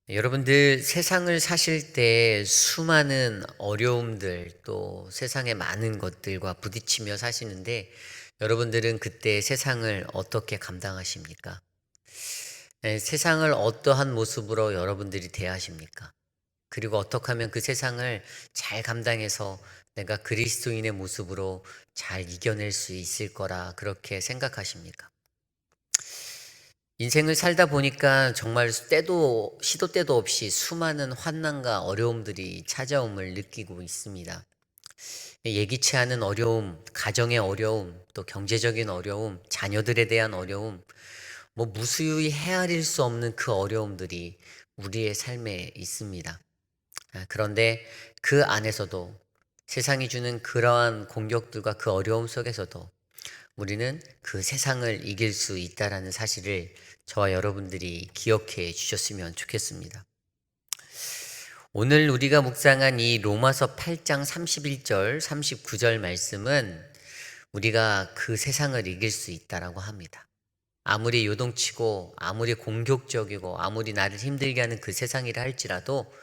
여러분들 세상을 사실 때 수많은 어려움들 또 세상의 많은 것들과 부딪히며 사시는데 여러분들은 그때 세상을 어떻게 감당하십니까? 세상을 어떠한 모습으로 여러분들이 대하십니까? 그리고 어떻게 하면 그 세상을 잘 감당해서 내가 그리스도인의 모습으로 잘 이겨낼 수 있을 거라 그렇게 생각하십니까? 인생을 살다 보니까 정말 때도 시도 때도 없이 수많은 환난과 어려움들이 찾아옴을 느끼고 있습니다. 예기치 않은 어려움, 가정의 어려움, 또 경제적인 어려움, 자녀들에 대한 어려움, 무수히 헤아릴 수 없는 그 어려움들이 우리의 삶에 있습니다. 그런데 그 안에서도 세상이 주는 그러한 공격들과 그 어려움 속에서도 우리는 그 세상을 이길 수 있다라는 사실을 저와 여러분들이 기억해 주셨으면 좋겠습니다. 오늘 우리가 묵상한 이 로마서 8장 31절, 39절 말씀은 우리가 그 세상을 이길 수 있다라고 합니다. 아무리 요동치고 아무리 공격적이고 아무리 나를 힘들게 하는 그 세상이라 할지라도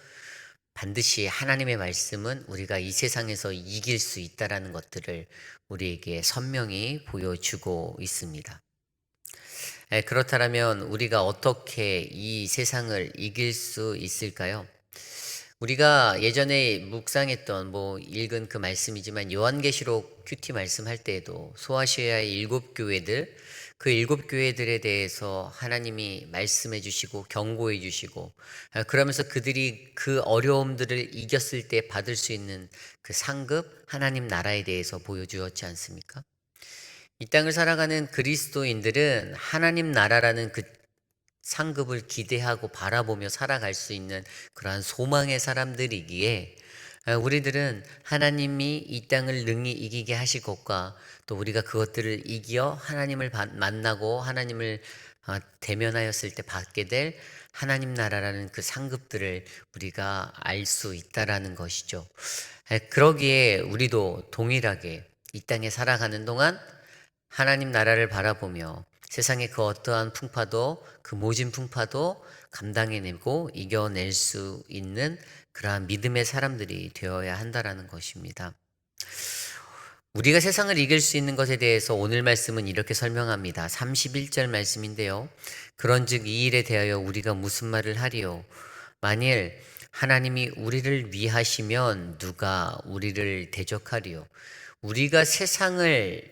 반드시 하나님의 말씀은 우리가 이 세상에서 이길 수 있다라는 것들을 우리에게 선명히 보여주고 있습니다. 그렇다면 우리가 어떻게 이 세상을 이길 수 있을까요? 우리가 예전에 묵상했던 읽은 그 말씀이지만 요한계시록 큐티 말씀할 때에도 소아시아의 7교회들 그 7교회들에 대해서 하나님이 말씀해 주시고 경고해 주시고 그러면서 그들이 그 어려움들을 이겼을 때 받을 수 있는 그 상급 하나님 나라에 대해서 보여주었지 않습니까? 이 땅을 살아가는 그리스도인들은 하나님 나라라는 그 상급을 기대하고 바라보며 살아갈 수 있는 그러한 소망의 사람들이기에 우리들은 하나님이 이 땅을 능히 이기게 하실 것과 또 우리가 그것들을 이겨 하나님을 만나고 하나님을 대면하였을 때 받게 될 하나님 나라라는 그 상급들을 우리가 알 수 있다라는 것이죠. 그러기에 우리도 동일하게 이 땅에 살아가는 동안 하나님 나라를 바라보며 세상의 그 어떠한 풍파도 그 모진 풍파도 감당해내고 이겨낼 수 있는 그러한 믿음의 사람들이 되어야 한다라는 것입니다. 우리가 세상을 이길 수 있는 것에 대해서 오늘 말씀은 이렇게 설명합니다. 31절 말씀인데요. 그런즉 이 일에 대하여 우리가 무슨 말을 하리요? 만일 하나님이 우리를 위하시면 누가 우리를 대적하리요? 우리가 세상을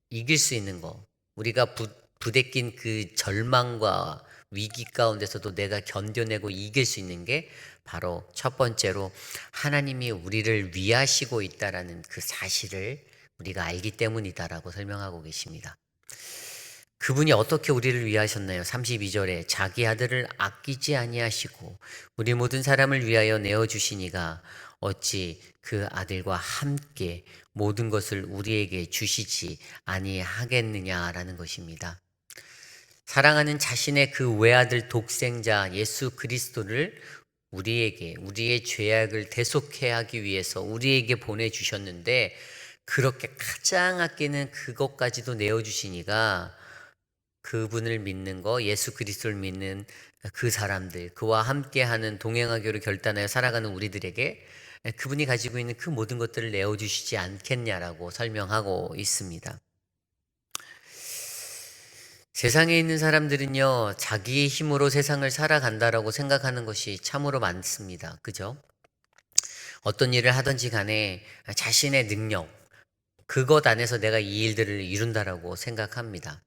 이길 수 있는 것, 우리가 부대낀 그 절망과 위기 가운데서도 내가 견뎌내고 이길 수 있는 게 바로 첫 번째로 하나님이 우리를 위하시고 있다라는 그 사실을 우리가 알기 때문이다라고 설명하고 계십니다. 그분이 어떻게 우리를 위하셨나요? 32절에 자기 아들을 아끼지 아니하시고 우리 모든 사람을 위하여 내어주시니가 어찌 그 아들과 함께 모든 것을 우리에게 주시지 아니하겠느냐라는 것입니다. 사랑하는 자신의 그 외아들 독생자 예수 그리스도를 우리에게 우리의 죄악을 대속해 하기 위해서 우리에게 보내주셨는데 그렇게 가장 아끼는 그것까지도 내어주시니가 그분을 믿는 거, 예수 그리스도를 믿는 그 사람들, 그와 함께하는 동행하기로 결단하여 살아가는 우리들에게 그분이 가지고 있는 그 모든 것들을 내어주시지 않겠냐라고 설명하고 있습니다. 세상에 있는 사람들은요, 자기의 힘으로 세상을 살아간다라고 생각하는 것이 참으로 많습니다. 그죠? 어떤 일을 하든지 간에 자신의 능력, 그것 안에서 내가 이 일들을 이룬다라고 생각합니다.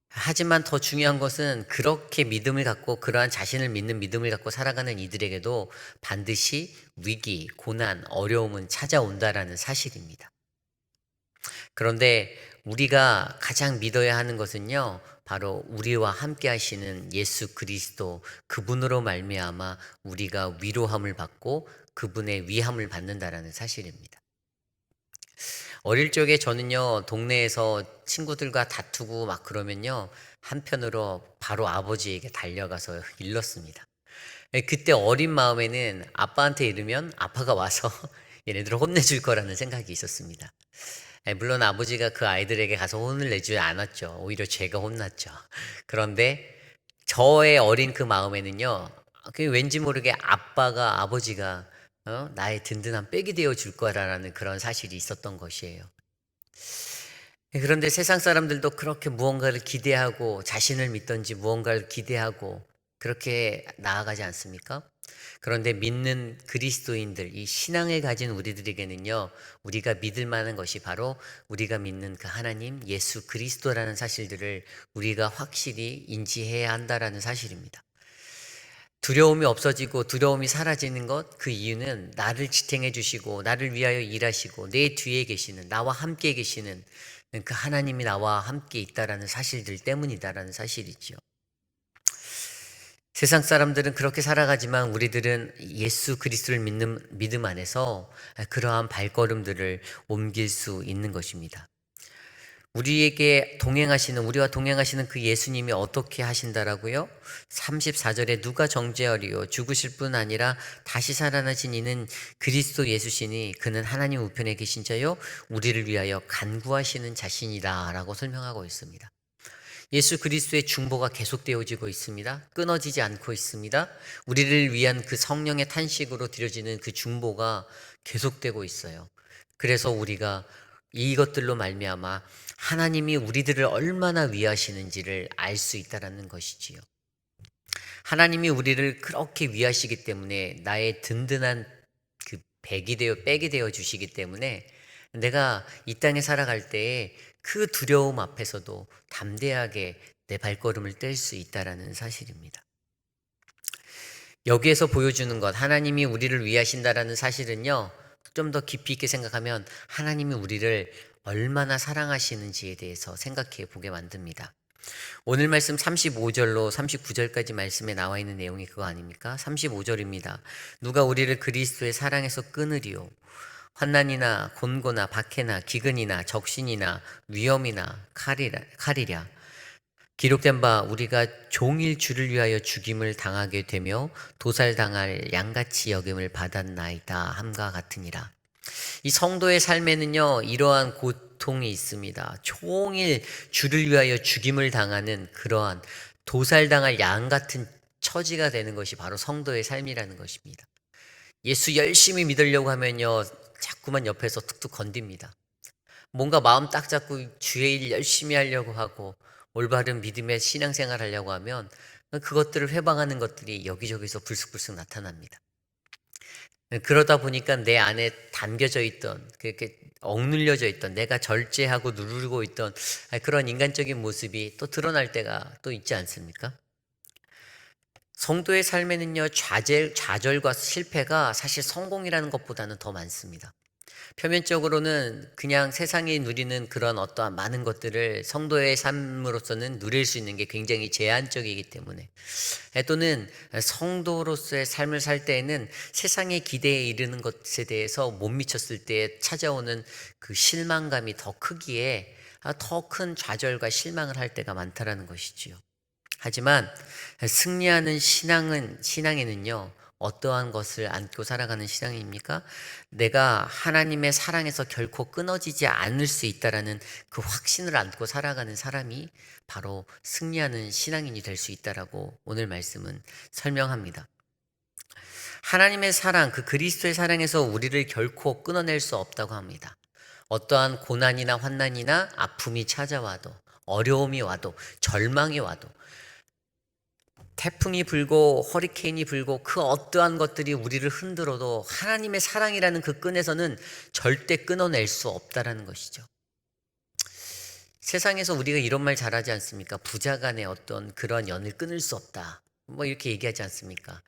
하지만 더 중요한 것은 그렇게 믿음을 갖고 그러한 자신을 믿는 믿음을 갖고 살아가는 이들에게도 반드시 위기, 고난, 어려움은 찾아온다라는 사실입니다. 그런데 우리가 가장 믿어야 하는 것은요, 바로 우리와 함께 하시는 예수 그리스도 그분으로 말미암아 우리가 위로함을 받고 그분의 위함을 받는다라는 사실입니다. 어릴 적에 저는요, 동네에서 친구들과 다투고 막 그러면요, 한편으로 바로 아버지에게 달려가서 일렀습니다. 그때 어린 마음에는 아빠한테 이르면 아빠가 와서 얘네들을 혼내줄 거라는 생각이 있었습니다. 물론 아버지가 그 아이들에게 가서 혼을 내지 않았죠. 오히려 제가 혼났죠. 그런데 저의 어린 그 마음에는요, 그 왠지 모르게 아버지가 나의 든든한 백이 되어 줄 거라는 그런 사실이 있었던 것이에요. 그런데 세상 사람들도 그렇게 무언가를 기대하고 자신을 믿든지 무언가를 기대하고 그렇게 나아가지 않습니까? 그런데 믿는 그리스도인들, 이 신앙을 가진 우리들에게는요, 우리가 믿을 만한 것이 바로 우리가 믿는 그 하나님, 예수 그리스도라는 사실들을 우리가 확실히 인지해야 한다라는 사실입니다. 두려움이 없어지고 두려움이 사라지는 것, 그 이유는 나를 지탱해 주시고 나를 위하여 일하시고 내 뒤에 계시는, 나와 함께 계시는 그 하나님이 나와 함께 있다라는 사실들 때문이다라는 사실이죠. 세상 사람들은 그렇게 살아가지만 우리들은 예수 그리스도를 믿는 믿음 안에서 그러한 발걸음들을 옮길 수 있는 것입니다. 우리와 동행하시는 그 예수님이 어떻게 하신다라고요? 34절에 누가 정죄하리요? 죽으실 뿐 아니라 다시 살아나신 이는 그리스도 예수시니 그는 하나님 우편에 계신 자요 우리를 위하여 간구하시는 자신이다 라고 설명하고 있습니다. 예수 그리스도의 중보가 계속되어지고 있습니다. 끊어지지 않고 있습니다. 우리를 위한 그 성령의 탄식으로 드려지는 그 중보가 계속되고 있어요. 그래서 우리가 이것들로 말미암아 하나님이 우리들을 얼마나 위하시는지를 알 수 있다라는 것이지요. 하나님이 우리를 그렇게 위하시기 때문에 나의 든든한 그 백이 되어 주시기 때문에 내가 이 땅에 살아갈 때에 그 두려움 앞에서도 담대하게 내 발걸음을 뗄 수 있다라는 사실입니다. 여기에서 보여주는 것, 하나님이 우리를 위하신다라는 사실은요, 좀 더 깊이 있게 생각하면 하나님이 우리를 얼마나 사랑하시는지에 대해서 생각해 보게 만듭니다. 오늘 말씀 35절로 39절까지 말씀에 나와 있는 내용이 그거 아닙니까? 35절입니다. 누가 우리를 그리스도의 사랑에서 끊으리요? 환난이나 곤고나 박해나 기근이나 적신이나 위험이나 칼이랴. 기록된 바 우리가 종일 주를 위하여 죽임을 당하게 되며 도살당할 양같이 여김을 받았나이다 함과 같으니라. 이 성도의 삶에는요, 이러한 고통이 있습니다. 종일 주를 위하여 죽임을 당하는 그러한 도살당할 양 같은 처지가 되는 것이 바로 성도의 삶이라는 것입니다. 예수 열심히 믿으려고 하면요, 자꾸만 옆에서 툭툭 건듭니다. 뭔가 마음 딱 잡고 주의 일 열심히 하려고 하고 올바른 믿음의 신앙생활 하려고 하면 그것들을 회방하는 것들이 여기저기서 불쑥불쑥 나타납니다. 그러다 보니까 내 안에 담겨져 있던, 그렇게 억눌려져 있던, 내가 절제하고 누르고 있던 그런 인간적인 모습이 또 드러날 때가 또 있지 않습니까? 성도의 삶에는요, 좌절과 실패가 사실 성공이라는 것보다는 더 많습니다. 표면적으로는 그냥 세상이 누리는 그런 어떠한 많은 것들을 성도의 삶으로서는 누릴 수 있는 게 굉장히 제한적이기 때문에, 또는 성도로서의 삶을 살 때에는 세상의 기대에 이르는 것에 대해서 못 미쳤을 때 찾아오는 그 실망감이 더 크기에 더 큰 좌절과 실망을 할 때가 많다라는 것이지요. 하지만 승리하는 신앙에는요, 어떠한 것을 안고 살아가는 신앙입니까? 내가 하나님의 사랑에서 결코 끊어지지 않을 수 있다라는 그 확신을 안고 살아가는 사람이 바로 승리하는 신앙인이 될 수 있다라고 오늘 말씀은 설명합니다. 하나님의 사랑, 그 그리스도의 사랑에서 우리를 결코 끊어낼 수 없다고 합니다. 어떠한 고난이나 환난이나 아픔이 찾아와도, 어려움이 와도, 절망이 와도, 태풍이 불고 허리케인이 불고 그 어떠한 것들이 우리를 흔들어도 하나님의 사랑이라는 그 끈에서는 절대 끊어낼 수 없다라는 것이죠. 세상에서 우리가 이런 말 잘하지 않습니까? 부자 간의 어떤 그런 연을 끊을 수 없다, 뭐 이렇게 얘기하지 않습니까?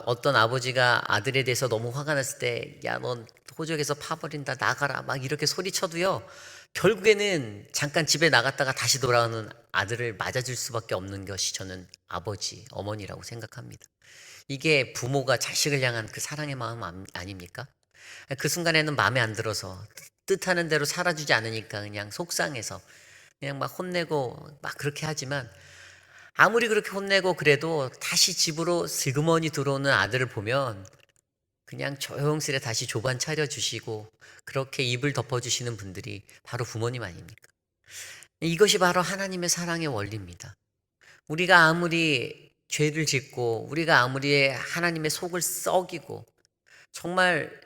어떤 아버지가 아들에 대해서 너무 화가 났을 때, 야, 넌 호적에서 파버린다, 나가라, 막 이렇게 소리쳐도요, 결국에는 잠깐 집에 나갔다가 다시 돌아오는 아들을 맞아줄 수밖에 없는 것이 저는 아버지, 어머니라고 생각합니다. 이게 부모가 자식을 향한 그 사랑의 마음 아닙니까? 그 순간에는 마음에 안 들어서 뜻하는 대로 살아주지 않으니까 그냥 속상해서 그냥 막 혼내고 막 그렇게 하지만, 아무리 그렇게 혼내고 그래도 다시 집으로 슬그머니 들어오는 아들을 보면 그냥 조용스레 다시 조반 차려주시고 그렇게 입을 덮어주시는 분들이 바로 부모님 아닙니까? 이것이 바로 하나님의 사랑의 원리입니다. 우리가 아무리 죄를 짓고 우리가 아무리 하나님의 속을 썩이고 정말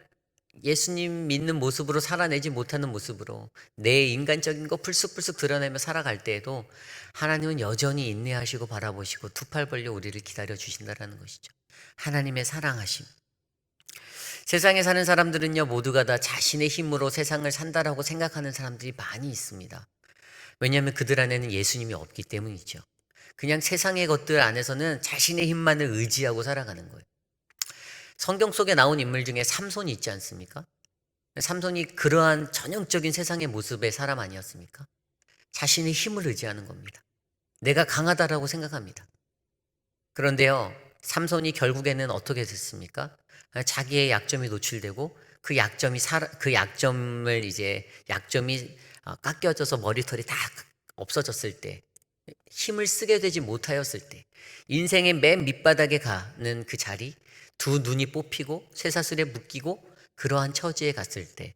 예수님 믿는 모습으로 살아내지 못하는 모습으로 내 인간적인 거 불쑥불쑥 드러내며 살아갈 때에도 하나님은 여전히 인내하시고 바라보시고 두 팔 벌려 우리를 기다려 주신다라는 것이죠. 하나님의 사랑하심. 세상에 사는 사람들은요, 모두가 다 자신의 힘으로 세상을 산다라고 생각하는 사람들이 많이 있습니다. 왜냐하면 그들 안에는 예수님이 없기 때문이죠. 그냥 세상의 것들 안에서는 자신의 힘만을 의지하고 살아가는 거예요. 성경 속에 나온 인물 중에 삼손이 있지 않습니까? 삼손이 그러한 전형적인 세상의 모습의 사람 아니었습니까? 자신의 힘을 의지하는 겁니다. 내가 강하다라고 생각합니다. 그런데요, 삼손이 결국에는 어떻게 됐습니까? 자기의 약점이 노출되고 그 약점을 이제 약점이 깎여져서 머리털이 다 없어졌을 때, 힘을 쓰게 되지 못하였을 때, 인생의 맨 밑바닥에 가는 그 자리, 두 눈이 뽑히고 쇠사슬에 묶이고 그러한 처지에 갔을 때,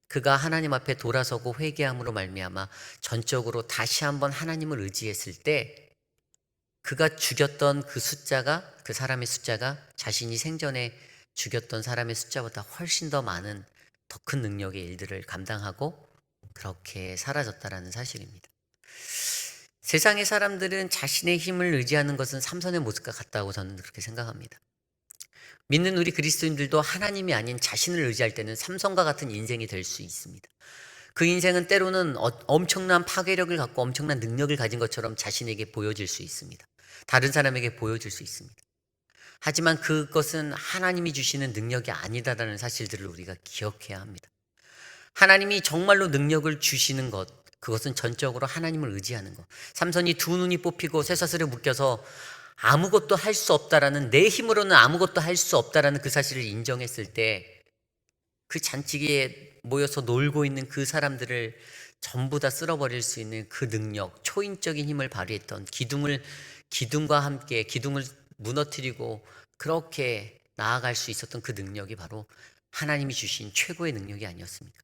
그가 하나님 앞에 돌아서고 회개함으로 말미암아 전적으로 다시 한번 하나님을 의지했을 때, 그가 죽였던 그 사람의 숫자가 자신이 생전에 죽였던 사람의 숫자보다 훨씬 더 많은 더 큰 능력의 일들을 감당하고 그렇게 사라졌다라는 사실입니다. 세상의 사람들은 자신의 힘을 의지하는 것은 삼손의 모습과 같다고 저는 그렇게 생각합니다. 믿는 우리 그리스도인들도 하나님이 아닌 자신을 의지할 때는 삼손과 같은 인생이 될 수 있습니다. 그 인생은 때로는 엄청난 파괴력을 갖고 엄청난 능력을 가진 것처럼 자신에게 보여질 수 있습니다. 다른 사람에게 보여질 수 있습니다. 하지만 그것은 하나님이 주시는 능력이 아니다라는 사실들을 우리가 기억해야 합니다. 하나님이 정말로 능력을 주시는 것, 그것은 전적으로 하나님을 의지하는 것. 삼손이 두 눈이 뽑히고 쇠사슬에 묶여서 아무것도 할 수 없다라는, 내 힘으로는 아무것도 할 수 없다라는 그 사실을 인정했을 때, 그 잔치기에 모여서 놀고 있는 그 사람들을 전부 다 쓸어버릴 수 있는 그 능력, 초인적인 힘을 발휘했던 기둥과 함께 기둥을 무너뜨리고 그렇게 나아갈 수 있었던 그 능력이 바로 하나님이 주신 최고의 능력이 아니었습니까?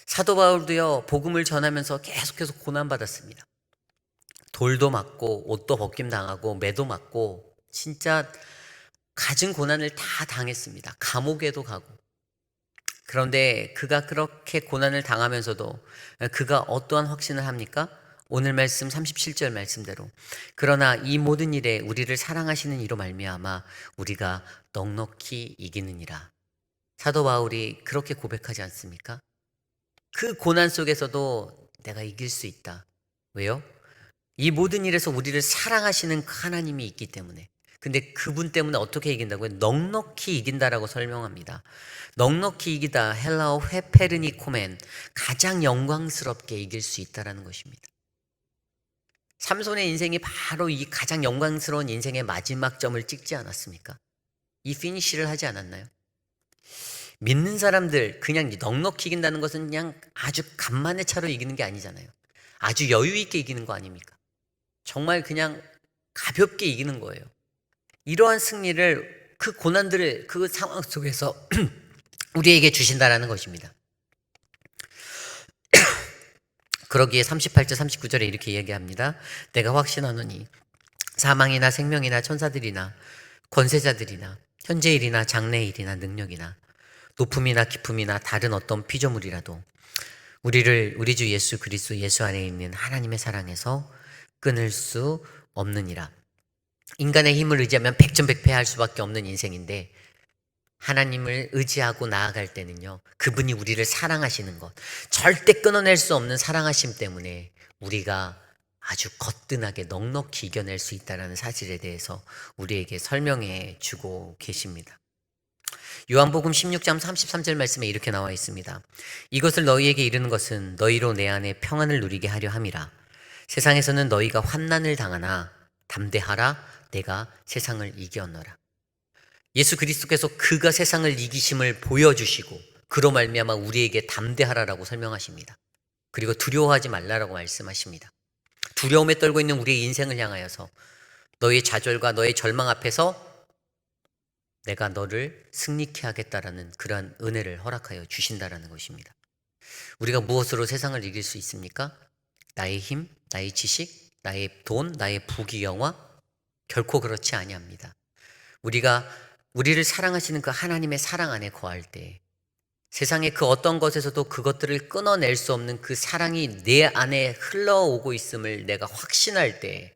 사도 바울도요, 복음을 전하면서 계속해서 고난받았습니다. 돌도 맞고 옷도 벗김당하고 매도 맞고 진짜 갖은 고난을 다 당했습니다. 감옥에도 가고. 그런데 그가 그렇게 고난을 당하면서도 그가 어떠한 확신을 합니까? 오늘 말씀 37절 말씀대로 그러나 이 모든 일에 우리를 사랑하시는 이로 말미암아 우리가 넉넉히 이기느니라. 사도 바울이 그렇게 고백하지 않습니까? 그 고난 속에서도 내가 이길 수 있다. 왜요? 이 모든 일에서 우리를 사랑하시는 하나님이 있기 때문에. 근데 그분 때문에 어떻게 이긴다고요? 넉넉히 이긴다라고 설명합니다. 넉넉히 이기다, 헬라어 회페르니코멘, 가장 영광스럽게 이길 수 있다라는 것입니다. 삼손의 인생이 바로 이 가장 영광스러운 인생의 마지막 점을 찍지 않았습니까? 이 피니시를 하지 않았나요? 믿는 사람들 그냥 넉넉히 이긴다는 것은 그냥 아주 간만의 차로 이기는 게 아니잖아요. 아주 여유 있게 이기는 거 아닙니까? 정말 그냥 가볍게 이기는 거예요. 이러한 승리를, 그 고난들을 그 상황 속에서 우리에게 주신다라는 것입니다. 그러기에 38절 39절에 이렇게 이야기합니다. 내가 확신하노니 사망이나 생명이나 천사들이나 권세자들이나 현재일이나 장래일이나 능력이나 높음이나 깊음이나 다른 어떤 피조물이라도 우리를 우리 주 예수 그리스도 예수 안에 있는 하나님의 사랑에서 끊을 수 없느니라. 인간의 힘을 의지하면 백전백패할 수밖에 없는 인생인데 하나님을 의지하고 나아갈 때는요, 그분이 우리를 사랑하시는 것, 절대 끊어낼 수 없는 사랑하심 때문에 우리가 아주 거뜬하게 넉넉히 이겨낼 수 있다는 사실에 대해서 우리에게 설명해 주고 계십니다. 요한복음 16장 33절 말씀에 이렇게 나와 있습니다. 이것을 너희에게 이르는 것은 너희로 내 안에 평안을 누리게 하려 함이라. 세상에서는 너희가 환난을 당하나 담대하라, 내가 세상을 이겼노라. 예수 그리스도께서 그가 세상을 이기심을 보여주시고 그로 말미암아 우리에게 담대하라라고 설명하십니다. 그리고 두려워하지 말라라고 말씀하십니다. 두려움에 떨고 있는 우리의 인생을 향하여서 너의 좌절과 너의 절망 앞에서 내가 너를 승리케 하겠다라는 그러한 은혜를 허락하여 주신다라는 것입니다. 우리가 무엇으로 세상을 이길 수 있습니까? 나의 힘, 나의 지식, 나의 돈, 나의 부귀영화? 결코 그렇지 아니합니다. 우리가 우리를 사랑하시는 그 하나님의 사랑 안에 거할 때 세상의 그 어떤 것에서도 그것들을 끊어낼 수 없는 그 사랑이 내 안에 흘러오고 있음을 내가 확신할 때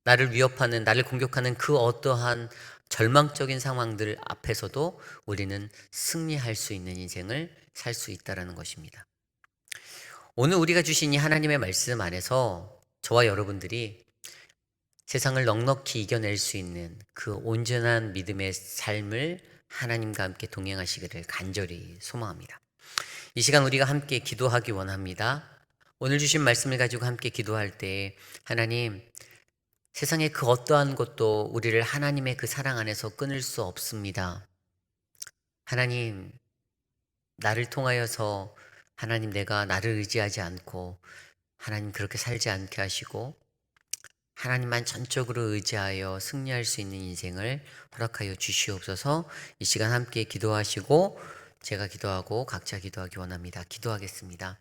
나를 위협하는, 나를 공격하는 그 어떠한 절망적인 상황들 앞에서도 우리는 승리할 수 있는 인생을 살 수 있다는 것입니다. 오늘 우리가 주신 이 하나님의 말씀 안에서 저와 여러분들이 세상을 넉넉히 이겨낼 수 있는 그 온전한 믿음의 삶을 하나님과 함께 동행하시기를 간절히 소망합니다. 이 시간 우리가 함께 기도하기 원합니다. 오늘 주신 말씀을 가지고 함께 기도할 때 하나님, 세상의 그 어떠한 것도 우리를 하나님의 그 사랑 안에서 끊을 수 없습니다. 하나님, 나를 통하여서 하나님 내가 나를 의지하지 않고 하나님 그렇게 살지 않게 하시고 하나님만 전적으로 의지하여 승리할 수 있는 인생을 허락하여 주시옵소서. 이 시간 함께 기도하시고 제가 기도하고 각자 기도하기 원합니다. 기도하겠습니다.